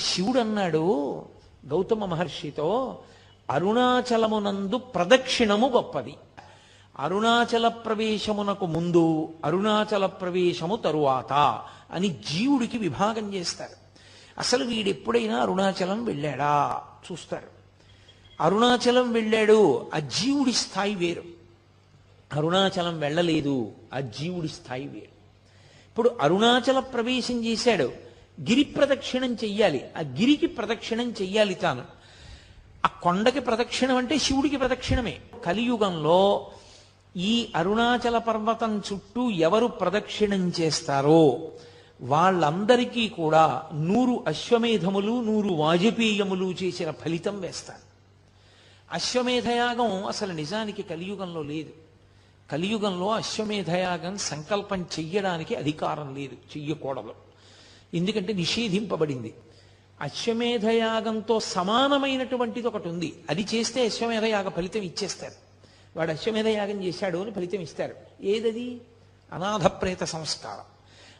శివుడు అన్నాడు గౌతమ మహర్షితో, అరుణాచలమునందు ప్రదక్షిణము గొప్పది, అరుణాచల ప్రవేశమునకు ముందు, అరుణాచల ప్రవేశము తరువాత అని జీవుడికి విభాగం చేస్తారు. అసలు వీడెప్పుడైనా అరుణాచలం వెళ్ళాడా చూస్తారు. అరుణాచలం వెళ్ళాడు, ఆ జీవుడి స్థాయి వేరు. అరుణాచలం వెళ్ళలేదు, ఆ జీవుడి స్థాయి వేరు. ఇప్పుడు అరుణాచల ప్రవేశం చేశాడు, గిరి ప్రదక్షిణం చెయ్యాలి, ఆ గిరికి ప్రదక్షిణం చెయ్యాలి తాను. ఆ కొండకి ప్రదక్షిణం అంటే శివుడికి ప్రదక్షిణమే. కలియుగంలో ఈ అరుణాచల పర్వతం చుట్టూ ఎవరు ప్రదక్షిణం చేస్తారో వాళ్ళందరికీ కూడా 100 అశ్వమేధములు 100 వాజపేయములు చేసిన ఫలితం వేస్తారు. అశ్వమేధయాగం అసలు నిజానికి కలియుగంలో లేదు. కలియుగంలో అశ్వమేధయాగం సంకల్పం చెయ్యడానికి అధికారం లేదు, చెయ్యకూడదు. ఎందుకంటే నిషేధింపబడింది. అశ్వమేధయాగంతో సమానమైనటువంటిది ఒకటి ఉంది, అది చేస్తే అశ్వమేధయాగ ఫలితం ఇచ్చేస్తారు. వాడు అశ్వమేధయాగం చేశాడు అని ఫలితం ఇస్తారు. ఏదది? అనాథ ప్రేత సంస్కారం.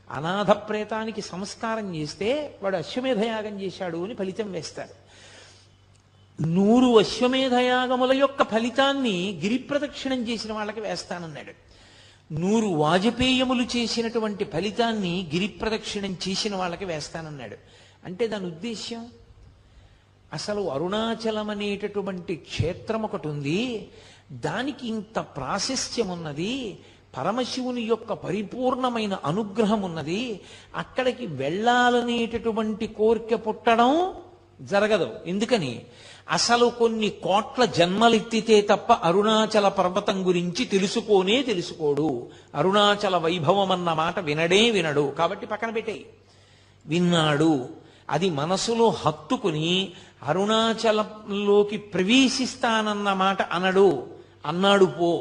అనాథ ప్రేతానికి సంస్కారం చేస్తే వాడు అశ్వమేధయాగం చేశాడు అని ఫలితం వేస్తారు. 100 అశ్వమేధయాగముల యొక్క ఫలితాన్ని గిరి ప్రదక్షిణం చేసిన వాళ్ళకి వేస్తానన్నాడు. 100 వాజపేయములు చేసినటువంటి ఫలితాన్ని గిరి ప్రదక్షిణం చేసిన వాళ్ళకి వేస్తానన్నాడు. అంటే దాని ఉద్దేశ్యం, అసలు అరుణాచలం అనేటటువంటి క్షేత్రం ఒకటి ఉంది, దానికి ఇంత ప్రాశస్త్యం ఉన్నది, పరమశివుని యొక్క పరిపూర్ణమైన అనుగ్రహం ఉన్నది, అక్కడికి వెళ్ళాలనేటటువంటి కోరిక పుట్టడం జరగదు. ఎందుకని? అసలు కొన్ని కోట్ల జన్మలెత్తితే తప్ప అరుణాచల పర్వతం గురించి తెలుసుకోడు. అరుణాచల వైభవం అన్న మాట వినడు. కాబట్టి పక్కన పెట్టేయి. విన్నాడు, అది మనసులో హత్తుకుని అరుణాచలంలోకి ప్రవేశిస్తానన్న మాట అన్నాడు పో,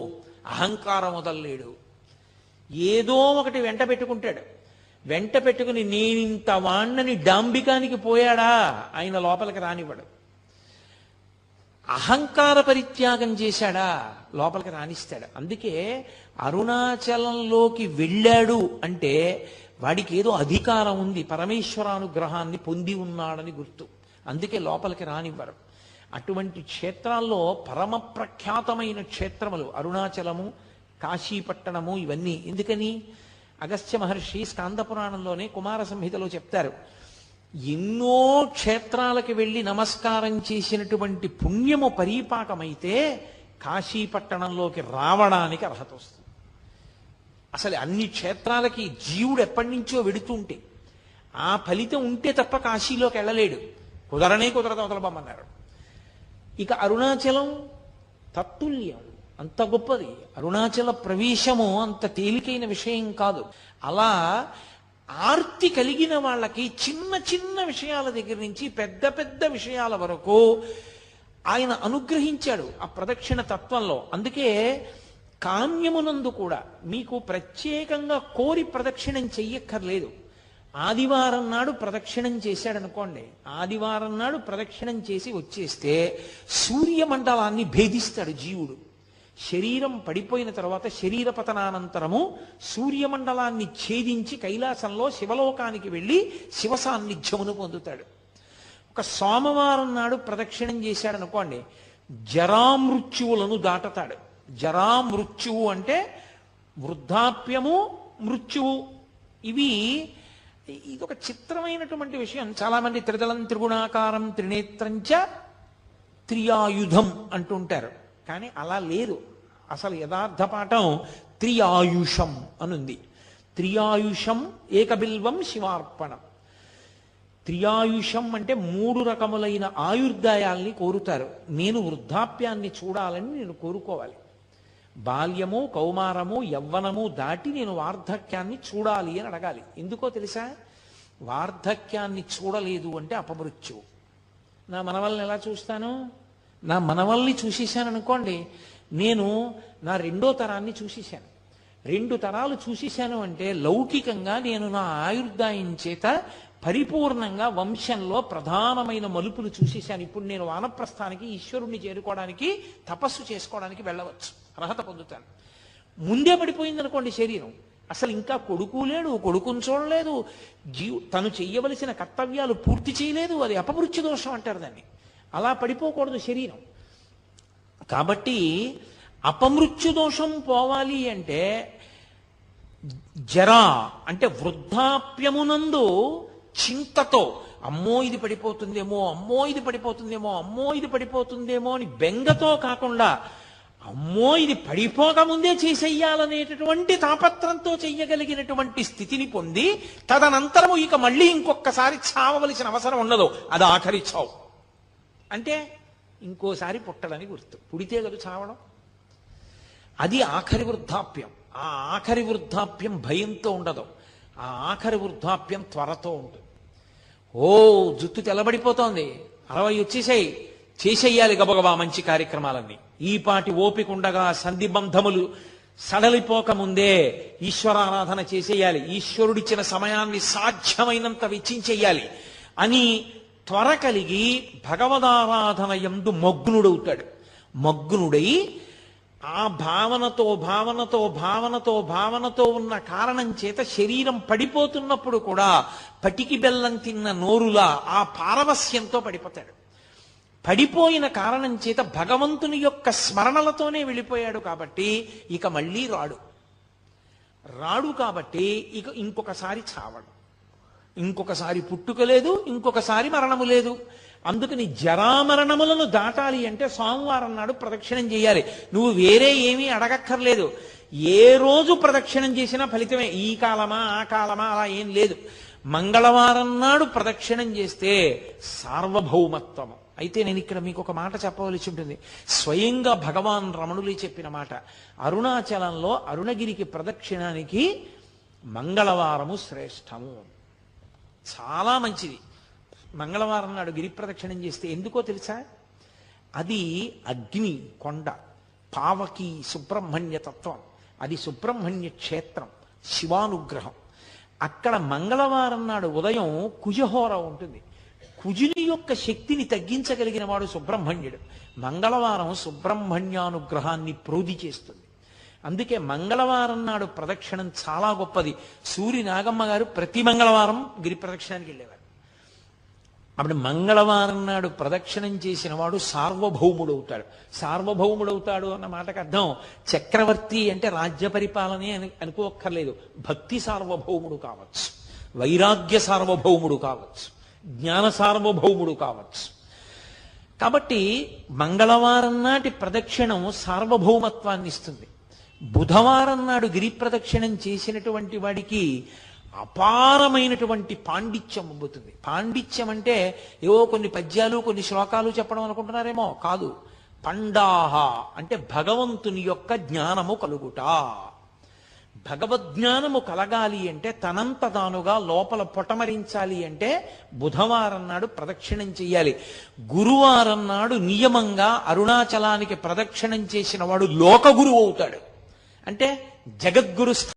అహంకారం వదల్లేడు. ఏదో ఒకటి వెంట పెట్టుకుంటాడు. వెంట పెట్టుకుని నేనింత వాణ్ణని డాంబికానికి పోయాడా ఆయన లోపలికి రానివ్వడు. అహంకార పరిత్యాగం చేశాడా లోపలికి రానిస్తాడు. అందుకే అరుణాచలంలోకి వెళ్ళాడు అంటే వాడికి ఏదో అధికారం ఉంది, పరమేశ్వరానుగ్రహాన్ని పొంది ఉన్నాడని గుర్తు. అందుకే లోపలికి రానివ్వరు. అటువంటి క్షేత్రాల్లో పరమ ప్రఖ్యాతమైన క్షేత్రములు అరుణాచలము, కాశీపట్టణము, ఇవన్నీ. ఎందుకని? అగస్త్య మహర్షి స్కాంద పురాణంలోనే కుమార సంహితలో చెప్తారు, ఎన్నో క్షేత్రాలకు వెళ్ళి నమస్కారం చేసినటువంటి పుణ్యము పరీపాకమైతే కాశీపట్టణంలోకి రావడానికి అర్హత వస్తుంది. అసలు అన్ని క్షేత్రాలకి జీవుడు ఎప్పటి నుంచో వెడుతుంటే ఆ ఫలితం ఉంటే తప్ప కాశీలోకి వెళ్ళలేడు. కుదరదు, అవతలబమ్మన్నారు. ఇక అరుణాచలం తత్తుల్యం, అంత గొప్పది. అరుణాచల ప్రవేశము అంత తేలికైన విషయం కాదు. అలా ఆర్తి కలిగిన వాళ్ళకి చిన్న చిన్న విషయాల దగ్గర నుంచి పెద్ద పెద్ద విషయాల వరకు ఆయన అనుగ్రహించాడు ఆ ప్రదక్షిణ తత్వంలో. అందుకే కామ్యమునందు కూడా మీకు ప్రత్యేకంగా కోరి ప్రదక్షిణం చెయ్యక్కర్లేదు. ఆదివారం నాడు ప్రదక్షిణం చేశాడనుకోండి, ఆదివారం నాడు ప్రదక్షిణం చేసి వచ్చేస్తే సూర్యమండలాన్ని భేదిస్తాడు జీవుడు. శరీరం పడిపోయిన తర్వాత శరీర పతనానంతరము సూర్యమండలాన్ని ఛేదించి కైలాసంలో శివలోకానికి వెళ్ళి శివ సాన్నిధ్యమును పొందుతాడు. ఒక సోమవారం నాడు ప్రదక్షిణం చేశాడనుకోండి, జరామృత్యువులను దాటతాడు. జరామృత్యువు అంటే వృద్ధాప్యము, మృత్యువు. ఇదొక చిత్రమైనటువంటి విషయం. చాలామంది త్రిదళం త్రిగుణాకారం త్రినేత్రంచ త్రియాయుధం అంటుంటారు, కానీ అలా లేదు. అసలు యథార్థ పాఠం త్రియాయుషం అనుంది. త్రియాయుషం ఏకబిల్వం శివార్పణం. త్రియాయుషం అంటే 3 రకములైన ఆయుర్దాయాల్ని కోరుతారు. నేను వృద్ధాప్యాన్ని చూడాలని నేను కోరుకోవాలి. బాల్యము, కౌమారము, యవ్వనము దాటి నేను వార్ధక్యాన్ని చూడాలి అని అడగాలి. ఎందుకో తెలుసా? వార్ధక్యాన్ని చూడలేదు అంటే అపమృత్యువు. నా మనవల్ని ఎలా చూస్తాను? నా మనవల్ని చూసేశాను అనుకోండి, నేను నా 2వ తరాన్ని చూసేశాను. 2 తరాలు చూసేశాను అంటే లౌకికంగా నేను నా ఆయుర్దాయం చేత పరిపూర్ణంగా వంశంలో ప్రధానమైన మలుపులు చూసేశాను. ఇప్పుడు నేను వానప్రస్థానికి, ఈశ్వరుణ్ణి చేరుకోవడానికి, తపస్సు చేసుకోవడానికి వెళ్ళవచ్చు, అర్హత పొందుతాను. ముందే పడిపోయింది అనుకోండి శరీరం, అసలు ఇంకా కొడుకు లేడు, కొడుకుని చూడలేదు, తను చెయ్యవలసిన కర్తవ్యాలు పూర్తి చేయలేదు. అది అపమృత్యు దోషం అంటారు దాన్ని. అలా పడిపోకూడదు శరీరం. కాబట్టి అపమృత్యు దోషం పోవాలి అంటే జరా అంటే వృద్ధాప్యమునందు చింతతో అమ్మో ఇది పడిపోతుందేమో, అమ్మో ఇది పడిపోతుందేమో, అమ్మో ఇది పడిపోతుందేమో అని బెంగతో కాకుండా అమ్మో ఇది పడిపోకముందే చేసేయాలనేటటువంటి తాపత్రంతో చెయ్యగలిగినటువంటి స్థితిని పొంది తదనంతరము ఇక మళ్ళీ ఇంకొకసారి చావవలసిన అవసరం ఉండదు. అది ఆఖరి చావు. అంటే ఇంకోసారి పుట్టడని గుర్తు. పుడితే కదా చావడం. అది ఆఖరి వృద్ధాప్యం. ఆ ఆఖరి వృద్ధాప్యం భయంతో ఉండదు. ఆ ఆఖరి వృద్ధాప్యం త్వరతో ఉంటుంది. ఓ జుట్టు తెల్లబడిపోతోంది, 60 వచ్చేసాయి, చేసేయాలి గబగబా మంచి కార్యక్రమాలన్నీ. ఈ పాటి ఓపిక ఉండగా సంధిబంధములు సడలిపోకముందే ఈశ్వరారాధన చేసేయాలి, ఈశ్వరుడిచ్చిన సమయాన్ని సాధ్యమైనంత వెచ్చించేయాలి అని త్వర కలిగి భగవదారాధన యందు మగ్నుడవుతాడు. మగ్నుడై ఆ భావనతో భావనతో భావనతో భావనతో ఉన్న కారణం చేత శరీరం పడిపోతున్నప్పుడు కూడా పటికి బెల్లం తిన్న నోరులా ఆ పారవస్యంతో పడిపోతాడు. పడిపోయిన కారణం చేత భగవంతుని యొక్క స్మరణలతోనే వెళ్ళిపోయాడు కాబట్టి ఇక మళ్ళీ రాడు కాబట్టి ఇక ఇంకొకసారి చావడు, ఇంకొకసారి పుట్టుక లేదు, ఇంకొకసారి మరణము లేదు. అందుకని జరామరణములను దాటాలి అంటే సోమవారం నాడు ప్రదక్షిణం చేయాలి. నువ్వు వేరే ఏమీ అడగక్కర్లేదు. ఏ రోజు ప్రదక్షిణం చేసినా ఫలితమే. ఈ కాలమా ఆ కాలమా అలా ఏం లేదు. మంగళవారం నాడు ప్రదక్షిణం చేస్తే సార్వభౌమత్వము. అయితే నేను ఇక్కడ మీకు ఒక మాట చెప్పవలసి ఉంటుంది. స్వయంగా భగవాన్ రమణులు చెప్పిన మాట. అరుణాచలంలో అరుణగిరికి ప్రదక్షిణానికి మంగళవారము శ్రేష్టము, చాలా మంచిది. మంగళవారం నాడు గిరి ప్రదక్షిణం చేస్తే ఎందుకో తెలుసా? అది అగ్ని కొండ, పావకి సుబ్రహ్మణ్య తత్వం, అది సుబ్రహ్మణ్య క్షేత్రం, శివానుగ్రహం. అక్కడ మంగళవారం నాడు ఉదయం కుజహోర ఉంటుంది. కుజుని యొక్క శక్తిని తగ్గించగలిగిన వాడు సుబ్రహ్మణ్యుడు. మంగళవారం సుబ్రహ్మణ్యానుగ్రహాన్ని ప్రోధి చేస్తుంది. అందుకే మంగళవారం నాడు ప్రదక్షిణం చాలా గొప్పది. సూరి నాగమ్మ గారు ప్రతి మంగళవారం గిరి ప్రదక్షిణానికి వెళ్ళేవారు. అప్పుడు మంగళవారం నాడు ప్రదక్షిణం చేసిన వాడు సార్వభౌముడవుతాడు. సార్వభౌముడవుతాడు అన్న మాటకు అర్థం చక్రవర్తి అంటే రాజ్య పరిపాలనే అనుకోక్కర్లేదు. భక్తి సార్వభౌముడు కావచ్చు, వైరాగ్య సార్వభౌముడు కావచ్చు, జ్ఞాన సార్వభౌముడు కావచ్చు. కాబట్టి మంగళవారం నాటి ప్రదక్షిణం సార్వభౌమత్వాన్ని ఇస్తుంది. బుధవారం నాడు గిరి ప్రదక్షిణం చేసినటువంటి వాడికి అపారమైనటువంటి పాండిత్యం అబ్బుతుంది. పాండిత్యం అంటే ఏవో కొన్ని పద్యాలు కొన్ని శ్లోకాలు చెప్పడం అనుకుంటున్నారేమో, కాదు. పండాహ అంటే భగవంతుని యొక్క జ్ఞానము కలుగుట. భగవద్జ్ఞానము కలగాలి అంటే తనంత తానుగా లోపల పొటమరించాలి అంటే బుధవారం నాడు ప్రదక్షిణం చెయ్యాలి. గురువారం నాడు నియమంగా అరుణాచలానికి ప్రదక్షిణం చేసిన వాడు లోకగురువు అవుతాడు. అంటే జగద్గురు